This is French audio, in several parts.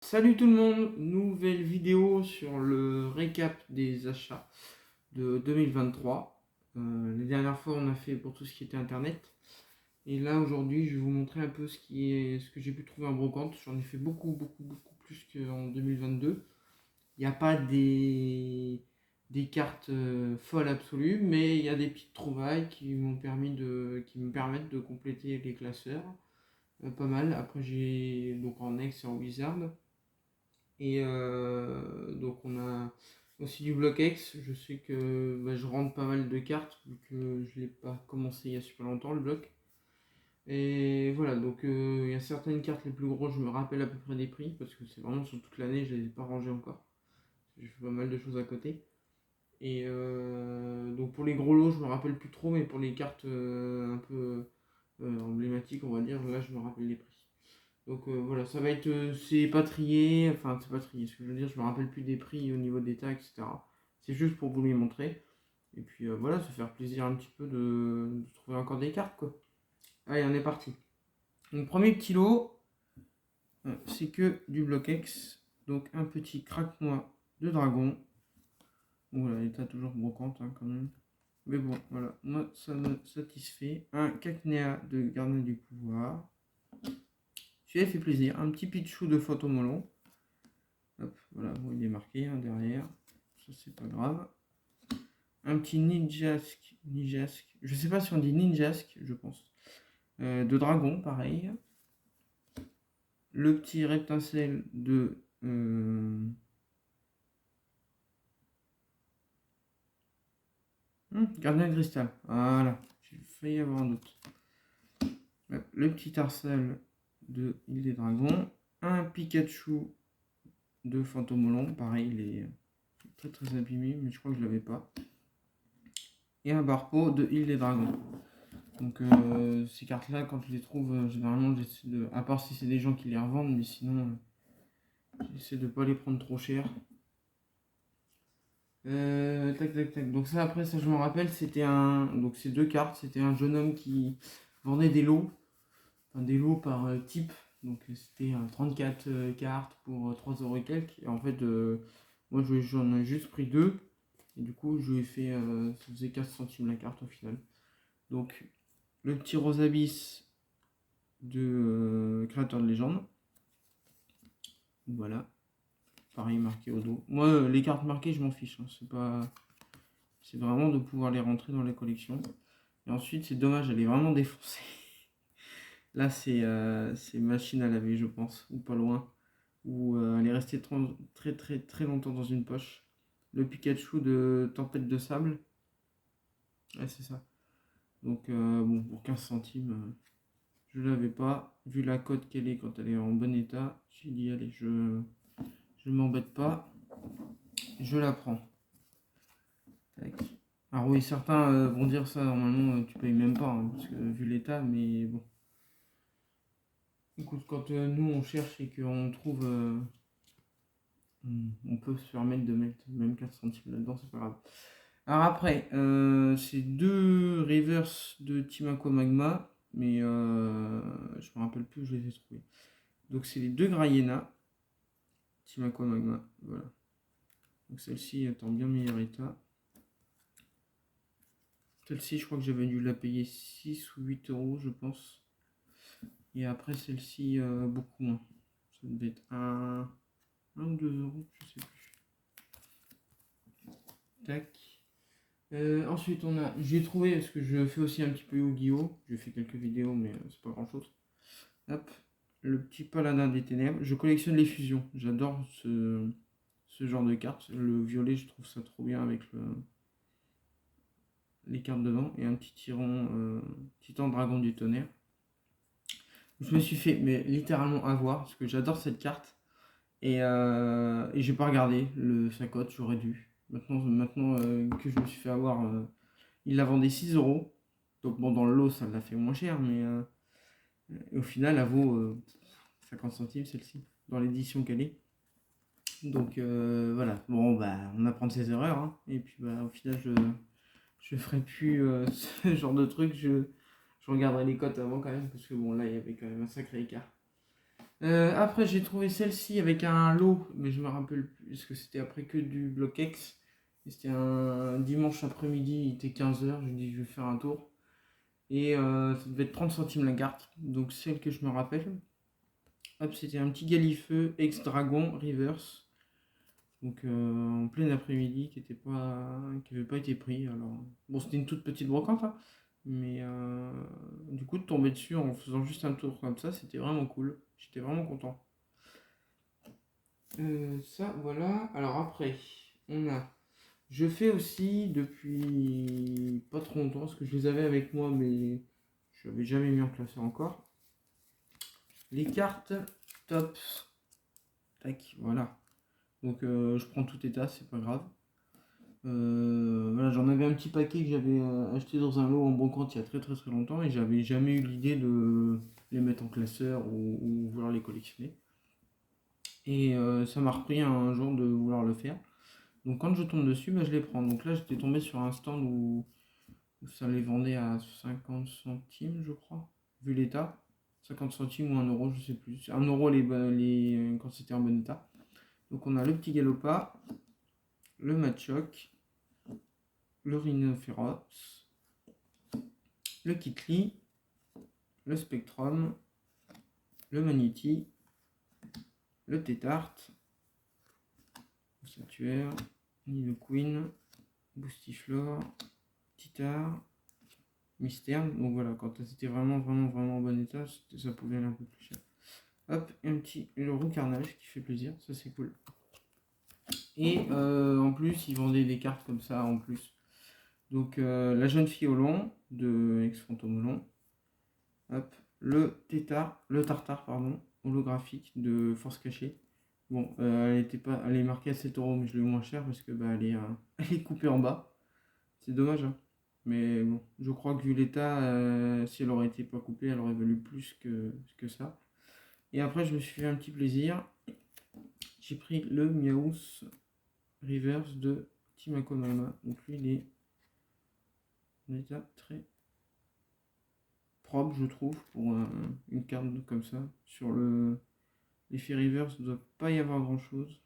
Salut tout le monde, nouvelle vidéo sur le récap des achats de 2023. Les dernières fois on a fait pour tout ce qui était internet. Et là aujourd'hui je vais vous montrer un peu ce que j'ai pu trouver en brocante. J'en ai fait beaucoup plus qu'en 2022. Il n'y a pas des cartes folles absolues, mais il y a des petites trouvailles qui me permettent de compléter les classeurs. Pas mal. Après j'ai donc en X et en Wizard. Et donc on a aussi du bloc X. Je sais que je rentre pas mal de cartes vu que je l'ai pas commencé il y a super longtemps le bloc. Et voilà, donc il y a certaines cartes les plus grosses, je me rappelle à peu près des prix parce que c'est vraiment sur toute l'année, je les ai pas rangées encore. J'ai fait pas mal de choses à côté. Et donc pour les gros lots, je me rappelle plus trop, mais pour les cartes un peu emblématiques, on va dire, là je me rappelle les prix. Donc voilà, ça va être c'est pas trié, enfin c'est pas trié, ce que je veux dire, je me rappelle plus des prix au niveau des taxes, etc. C'est juste pour vous les montrer. Et puis voilà, se faire plaisir un petit peu de trouver encore des cartes quoi. Allez, on est parti. Donc premier petit lot, c'est que du bloc X. Donc un petit craque-moi de dragon. Bon voilà, l'état toujours brocante quand même. Mais bon, voilà, moi ça me satisfait. Un Cacnea de gardien du pouvoir. Celui-là fait plaisir. Un petit Pichou de Photomolon. Hop, voilà, bon, il est marqué derrière. Ça, c'est pas grave. Un petit Ninjask. Je sais pas si on dit Ninjask, je pense. De dragon, pareil. Le petit Reptincelle de. Gardien de cristal. Voilà, j'ai failli avoir un doute. Le petit Tarsal de Île des Dragons. Un Pikachu de Fantomolon. Pareil, il est très abîmé, mais je crois que je l'avais pas. Et un Barpo de Île des Dragons. Donc ces cartes-là, quand je les trouve, généralement, j'essaie de... À part si c'est des gens qui les revendent, mais sinon, j'essaie de pas les prendre trop cher. Tac. Donc ça, après, ça, je me rappelle, c'était un... Donc ces deux cartes, c'était un jeune homme qui vendait des lots. Enfin, des lots par type. Donc c'était 34 cartes pour 3 € et quelques. Et en fait, moi, j'en ai juste pris deux. Et du coup, je lui ai fait... ça faisait 15 centimes la carte au final. Donc, le petit Rosabis de créateur de légende. Voilà. Pareil, marqué au dos. Moi, les cartes marquées, je m'en fiche. C'est pas... C'est vraiment de pouvoir les rentrer dans les collections. Et ensuite, c'est dommage, elle est vraiment défoncée. Là, c'est machine à laver, je pense. Ou pas loin. Ou elle est restée très longtemps dans une poche. Le Pikachu de Tempête de Sable. Ouais, c'est ça. Donc, bon, pour 15 centimes, je l'avais pas. Vu la cote qu'elle est quand elle est en bon état, j'ai dit, allez, je m'embête pas. Je la prends. Tac. Alors oui, certains vont dire ça, normalement tu payes même pas, parce que vu l'état, mais bon. Écoute, quand nous on cherche et qu'on trouve, on peut se permettre de mettre même 4 centimes là-dedans, c'est pas grave. Alors après, c'est deux reverse de Team Aqua Magma, mais je me rappelle plus où je les ai trouvés. Donc c'est les deux Graiena, Team Aqua Magma, voilà. Donc celle-ci est en bien meilleur état. Celle-ci, je crois que j'avais dû la payer 6 ou 8 €, je pense. Et après, celle-ci, beaucoup moins. Ça devait être 1 ou 2 €, je sais plus. Tac. Ensuite, on a. J'ai trouvé, parce que je fais aussi un petit peu Yu-Gi-Oh! J'ai fait quelques vidéos, mais c'est pas grand chose. Hop. Le petit paladin des ténèbres. Je collectionne les fusions. J'adore ce genre de cartes. Le violet, je trouve ça trop bien avec les cartes dedans. Et un petit titan dragon du tonnerre. Je me suis fait mais littéralement avoir parce que j'adore cette carte et j'ai pas regardé sa cote, j'aurais dû. Maintenant que je me suis fait avoir, il la vendait 6 €. Donc bon, dans le lot, ça l'a fait moins cher, mais au final, elle vaut 50 centimes celle-ci, dans l'édition qu'elle est. Donc voilà, bon, bah, on apprend de ses erreurs, hein. Et puis bah, au final, je ferai plus ce genre de truc. Je regarderai les cotes avant quand même, parce que bon, là, il y avait quand même un sacré écart. Après, j'ai trouvé celle-ci avec un lot, mais je me rappelle plus, parce que c'était après que du bloc X. Et c'était un dimanche après-midi, il était 15 h, je dis je vais faire un tour. Et ça devait être 30 centimes la carte, donc celle que je me rappelle. Hop, c'était un petit Galifeu ex-Dragon Reverse. Donc en plein après-midi, qui avait pas été pris. Alors, bon, c'était une toute petite brocante, hein, mais du coup, de tomber dessus en faisant juste un tour comme ça, c'était vraiment cool. J'étais vraiment content. Ça, voilà. Alors après, on a. Je fais aussi depuis pas trop longtemps, parce que je les avais avec moi, mais je n'avais jamais mis en classeur encore. Les cartes tops. Tac, voilà. Donc je prends tout état, c'est pas grave. Voilà, j'en avais un petit paquet que j'avais acheté dans un lot en bon compte il y a très très très longtemps et j'avais jamais eu l'idée de les mettre en classeur ou vouloir les collectionner. Et ça m'a repris un jour de vouloir le faire. Donc quand je tombe dessus, bah, je les prends. Donc là j'étais tombé sur un stand où ça les vendait à 50 centimes je crois, vu l'état. 50 centimes ou 1 euro, je sais plus. 1 euro quand c'était en bon état. Donc on a le petit Galopa, le Machoc, le Rhinophéros, le Kitli, le Spectrum, le Magnéti, le Tétart, le Statuaire, Niloqueen, Boostiflore, Titar, Mystère. Donc voilà, quand c'était vraiment en bon état, ça pouvait aller un peu plus cher. Hop, et un petit le roux carnage qui fait plaisir, ça c'est cool. Et en plus, ils vendaient des cartes comme ça en plus. Donc la jeune fille au long de Ex-Fantôme au long. Hop, le tartare pardon, holographique de Force Cachée. Bon, elle est marquée à 7 euros, mais je l'ai eu moins cher parce que bah, elle est coupée en bas. C'est dommage, hein. Mais bon, je crois que vu l'état, si elle aurait été pas coupée, elle aurait valu plus que ça. Et après, je me suis fait un petit plaisir. J'ai pris le Miaous Reverse de Timako Mama. Donc lui, il est en état très propre, je trouve, pour une carte comme ça. Sur l'effet reverse, il ne doit pas y avoir grand chose.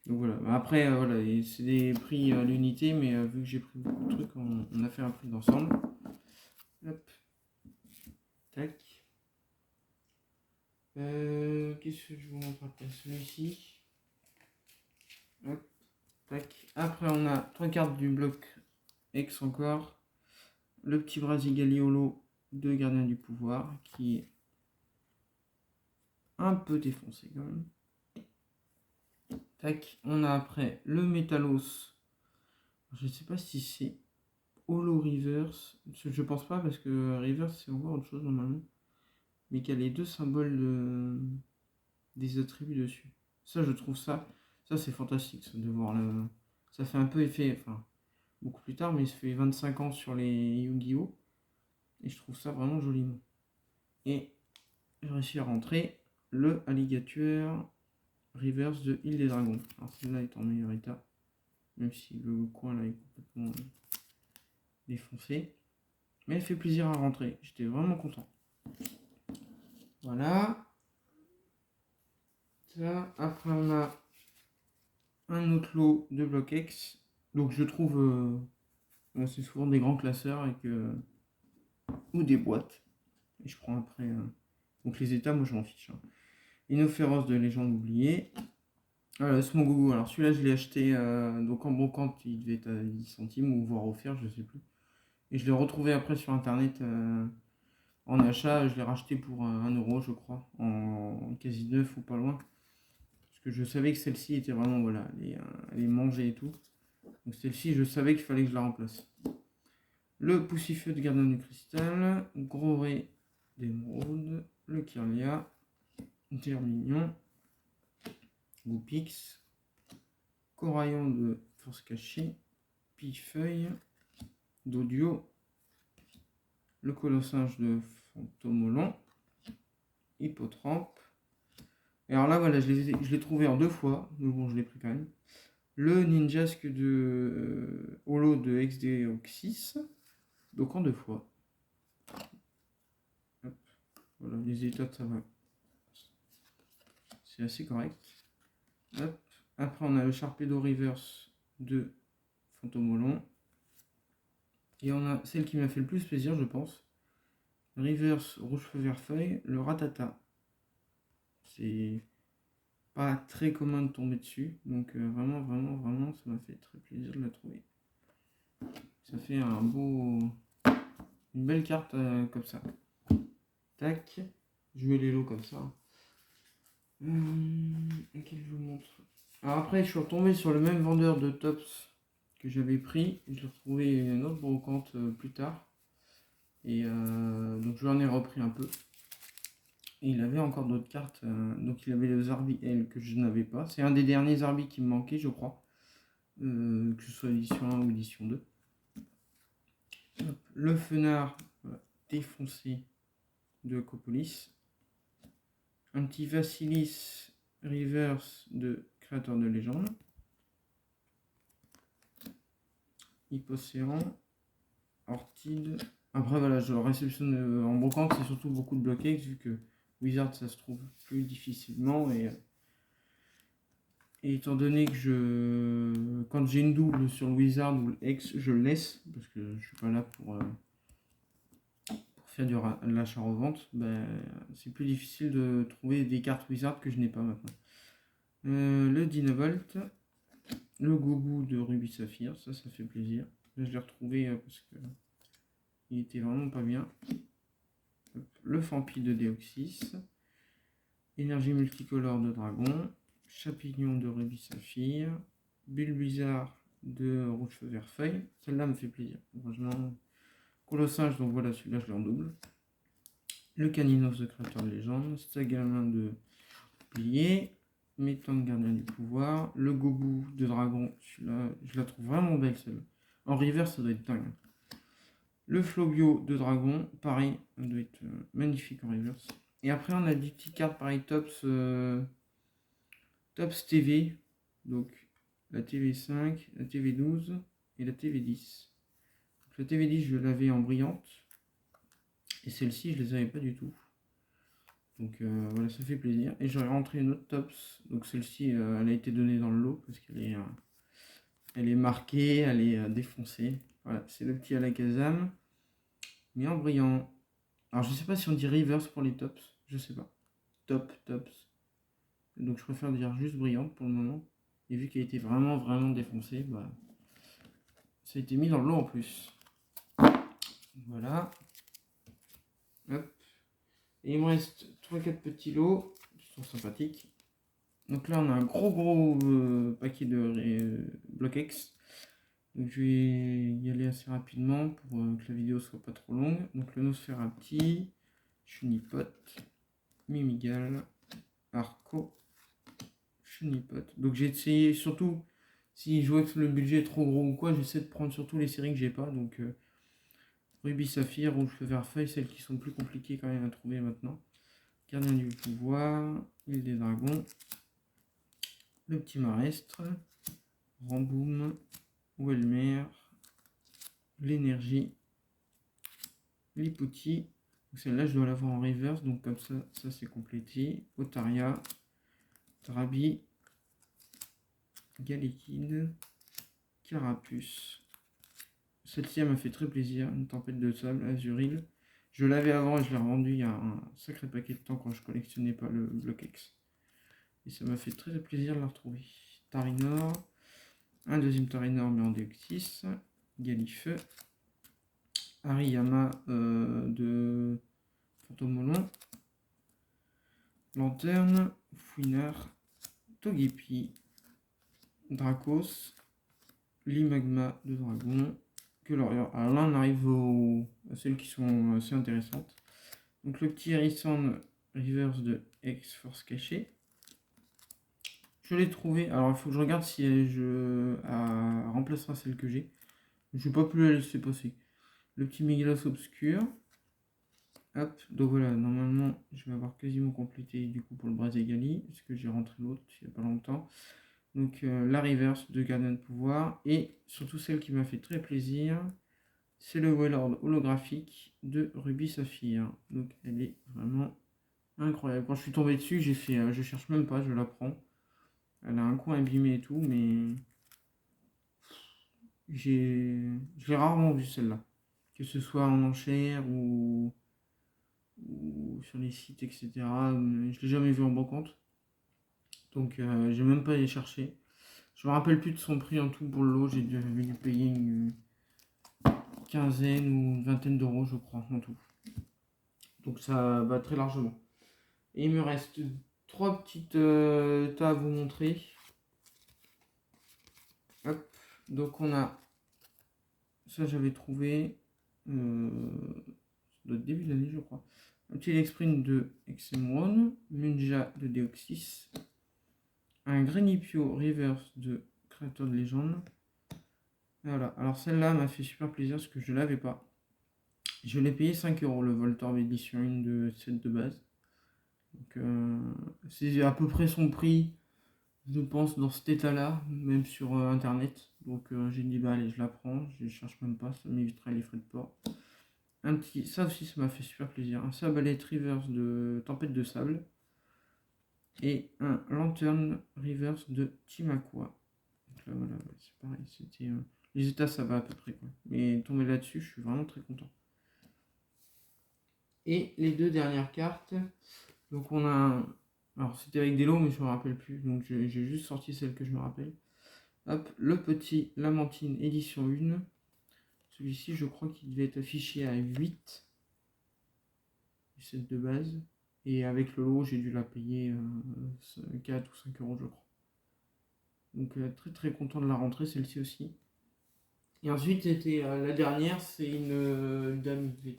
Donc voilà. Après, voilà, c'est des prix à l'unité, mais vu que j'ai pris beaucoup de trucs, on a fait un prix d'ensemble. Hop. Tac. Qu'est-ce que je vous montre après? Celui-ci. Hop. Tac. Après, on a 3 cartes du bloc X encore. Le petit Brasigaliolo de Gardien du Pouvoir, qui est un peu défoncé quand même. Tac. On a après le Métalos. Je ne sais pas si c'est Holo Reverse. Je pense pas parce que Reverse c'est encore autre chose normalement. Mais qu'il y a les deux symboles des attributs dessus. Ça, je trouve ça c'est fantastique ça, de voir le. Ça fait un peu effet, enfin, beaucoup plus tard, mais ça fait 25 ans sur les Yu-Gi-Oh! Et je trouve ça vraiment joliment. Et j'ai réussi à rentrer le Alligator Reverse de Île des Dragons. Alors celle-là est en meilleur état, même si le coin là est complètement défoncé. Mais elle fait plaisir à rentrer, j'étais vraiment content. Voilà. Ça, après on a un autre lot de bloc X. Donc je trouve c'est souvent des grands classeurs ou des boîtes. Et je prends après. Donc les états, moi je m'en fiche. Hein. Inoféroce de Légende oubliée. Smogogo, alors celui-là je l'ai acheté donc en brocante, il devait être à 10 centimes ou voire offert, je sais plus. Et je l'ai retrouvé après sur internet en achat, je l'ai racheté pour 1 euro je crois, en quasi neuf ou pas loin. Parce que je savais que celle-ci était vraiment, voilà, elle est mangée et tout. Donc celle-ci, je savais qu'il fallait que je la remplace. Le Poussifeu de Gardien du Cristal, Gros Ré d'Émeraude, le Kirlia, Germignon, Goupix, Coraillon de Force Cachée, Pifeuille, d'Audio, le Colossinge de Fantomolon, Hippotrampe. Et alors là, voilà, je l'ai trouvé en 2 fois, mais bon, je l'ai pris quand même. Le Ninjasque de Holo de XD6, donc en 2 fois. Hop. Voilà, les états, ça va c'est assez correct. Hop. Après, on a le Sharpedo Reverse de Fantomolon. Et on a celle qui m'a fait le plus plaisir, je pense. Reverse Rouge Feu Vert Feuille, le Ratata. C'est pas très commun de tomber dessus. Donc vraiment, ça m'a fait très plaisir de la trouver. Ça fait une belle carte comme ça. Tac. Je mets les lots comme ça. Lequel je vous montre. Alors après, je suis retombé sur le même vendeur de tops que j'avais pris. J'ai retrouvé une autre brocante plus tard. Et donc je lui en ai repris un peu. Et il avait encore d'autres cartes. Donc il avait le Zarbi L que je n'avais pas. C'est un des derniers Zarbi qui me manquait, je crois. Que ce soit édition 1 ou édition 2. Hop, le Fenard défoncé de Copolis. Un petit Vassilis Reverse de Créateur de légende. Hypocéran. Ortide. Après voilà, je réceptionne en brocante, c'est surtout beaucoup de bloqués vu que Wizard ça se trouve plus difficilement et étant donné que quand j'ai une double sur le Wizard ou le Hex, je le laisse parce que je suis pas là pour faire de l'achat-revente. C'est plus difficile de trouver des cartes Wizard que je n'ai pas maintenant. Le Dynavolt, le Gobu de Ruby Saphir, ça fait plaisir. Là, je l'ai retrouvé parce que il était vraiment pas bien. Le Fampi de Deoxys, Énergie multicolore de Dragon, Chapignon de Ruby Saphir, Bulbizarre de Rouge Feu Vert Feuille. Celle-là me fait plaisir. Franchement, Colossinge, donc voilà, celui-là je l'ai en double. Le Caninos de Créateur de légende, Stagamin de Plié, Métang Gardien du pouvoir, le Gobu de Dragon, celui-là je la trouve vraiment belle celle-là. En reverse ça doit être dingue. Le Flobio de Dragon, pareil, ça doit être magnifique en reverse. Et après on a des petites cartes pareil Tops TV, donc la TV5, la TV12 et la TV10. Donc, la TV10 je l'avais en brillante et celle-ci je les avais pas du tout. Donc voilà, ça fait plaisir. Et j'aurais rentré une autre Tops, donc celle-ci elle a été donnée dans le lot parce qu'elle est, elle est marquée, elle est défoncée. Voilà, c'est le petit Alakazam, mais en brillant. Alors je sais pas si on dit reverse pour les tops, je sais pas. Tops. Donc je préfère dire juste brillante pour le moment. Et vu qu'elle a été vraiment défoncée, ça a été mis dans le lot en plus. Voilà. Hop. Et il me reste 3-4 petits lots qui sont sympathiques. Donc là on a un gros paquet de Block-X. Donc je vais y aller assez rapidement pour que la vidéo soit pas trop longue. Donc le Nosferati, Chunipot, Mimigal, Arco, Chunipot. Donc j'ai essayé surtout, si je vois que le budget est trop gros ou quoi, j'essaie de prendre surtout les séries que j'ai pas. Donc Ruby Saphir, Rouge Feu Vert Feuille, celles qui sont plus compliquées quand même à trouver maintenant. Gardien du pouvoir, Île des Dragons, le petit Marestre, Ramboum, Welmer, l'énergie, l'Ipouti. Celle-là, je dois l'avoir en reverse, donc comme ça c'est complété. Otaria, Drabi, Galekid, Carapuce. Celle-ci, elle m'a fait très plaisir. Une tempête de sable, Azuril. Je l'avais avant et je l'ai revendu il y a un sacré paquet de temps quand je collectionnais pas le Block-X. Et ça m'a fait très plaisir de la retrouver. Tarinor, un deuxième Tarinor mais en Deoxys, Galifeu, Hariyama de Fantomolon, Lanterne, Fouinard, Togepi, Dracos, Limagma de Dragon, Colorior. Alors là on arrive à celles qui sont assez intéressantes. Donc le petit Harrison Reverse de X-Force Caché. Je l'ai trouvé. Alors il faut que je regarde si elle remplacera celle que j'ai. Je ne vais pas plus la laisser passer. Le petit Megalos Obscur. Hop, donc voilà, normalement je vais avoir quasiment complété du coup pour le Brazegali, parce que j'ai rentré l'autre il n'y a pas longtemps. Donc la reverse de Gardien de pouvoir, et surtout celle qui m'a fait très plaisir, c'est le Wailord holographique de Ruby Saphir. Donc elle est vraiment Incroyable. Quand je suis tombé dessus, j'ai fait, je cherche même pas, je la prends. Elle a un coin abîmé et tout, mais je l'ai rarement vue celle-là. Que ce soit en enchère ou sur les sites, etc. Je l'ai jamais vue en brocante. Donc j'ai même pas allé chercher. Je me rappelle plus de son prix en tout pour le lot. J'ai dû payer une quinzaine ou une vingtaine d'euros, je crois, en tout. Donc ça va très largement. Et il me reste trois petites tas à vous montrer. Hop. Donc on a ça, j'avais trouvé le début de l'année, je crois. Un petit Exprint de XM1, Munja de Deoxys, un Grenipio Reverse de Créateur de Légende. Voilà, alors celle-là m'a fait super plaisir parce que je l'avais pas. Je l'ai payé 5 euros le Voltorb édition 1 de set de base. Donc c'est à peu près son prix, je pense, dans cet état-là, même sur internet. Donc j'ai dit bah allez, je la prends, je cherche même pas, ça m'évitera les frais de port. Un petit, ça aussi ça m'a fait super plaisir, un Sabalette Reverse de Tempête de Sable et un Lantern Reverse de Timakwa. Donc là voilà, c'est pareil, c'était les états ça va à peu près quoi. Mais tomber là-dessus, je suis vraiment très content. Et les deux dernières cartes, donc on a alors c'était avec des lots mais je me rappelle plus, donc j'ai juste sorti celle que je me rappelle. Hop, le petit Lamantine édition 1. Celui-ci je crois qu'il devait être affiché à 8 du set de base. Et avec le lot j'ai dû la payer 4 ou 5 euros je crois. Donc très très content de la rentrée celle-ci aussi. Et ensuite c'était la dernière, c'est une dame de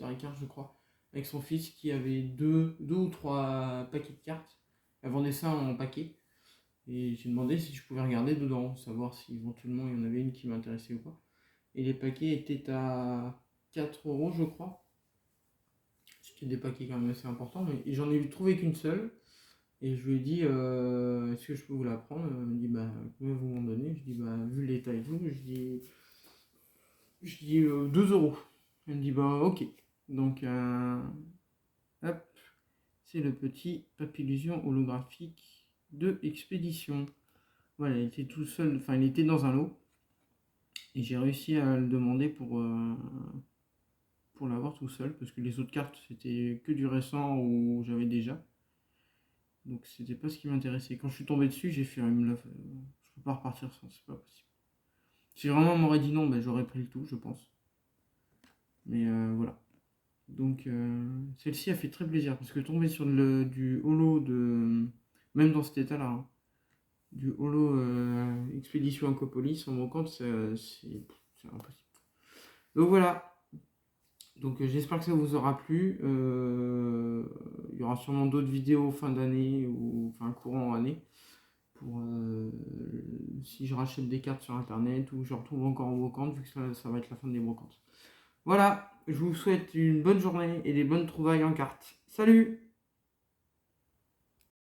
8h15 je crois, avec son fils qui avait deux ou trois paquets de cartes. Elle vendait ça en paquet. Et j'ai demandé si je pouvais regarder dedans, savoir si éventuellement il y en avait une qui m'intéressait ou pas. Et les paquets étaient à 4 euros je crois. C'était des paquets quand même assez importants, mais j'en ai trouvé qu'une seule. Et je lui ai dit, est-ce que je peux vous la prendre? Elle me dit, bah, combien vous m'en donnez? Je dis, bah, vu l'état et tout, je dis 2 euros. Elle me dit, bah, ok. Donc, hop, c'est le petit Papillusion holographique de Expédition. Voilà, il était tout seul, enfin, il était dans un lot. Et j'ai réussi à le demander pour l'avoir tout seul, parce que les autres cartes, c'était que du récent où j'avais déjà. Donc c'était pas ce qui m'intéressait. Quand je suis tombé dessus, j'ai fait je peux pas repartir sans, c'est pas possible. Si vraiment on m'aurait dit non, ben, j'aurais pris le tout, je pense. Mais voilà. Donc celle-ci a fait très plaisir parce que tomber sur du holo de. Même dans cet état-là, hein, du holo Expédition Incopolis en brocante, c'est impossible. Donc voilà. Donc j'espère que ça vous aura plu. Il y aura sûrement d'autres vidéos fin d'année ou enfin courant année. Pour si je rachète des cartes sur internet ou je retrouve encore en brocante vu que ça va être la fin des brocantes. Voilà, je vous souhaite une bonne journée et des bonnes trouvailles en cartes. Salut!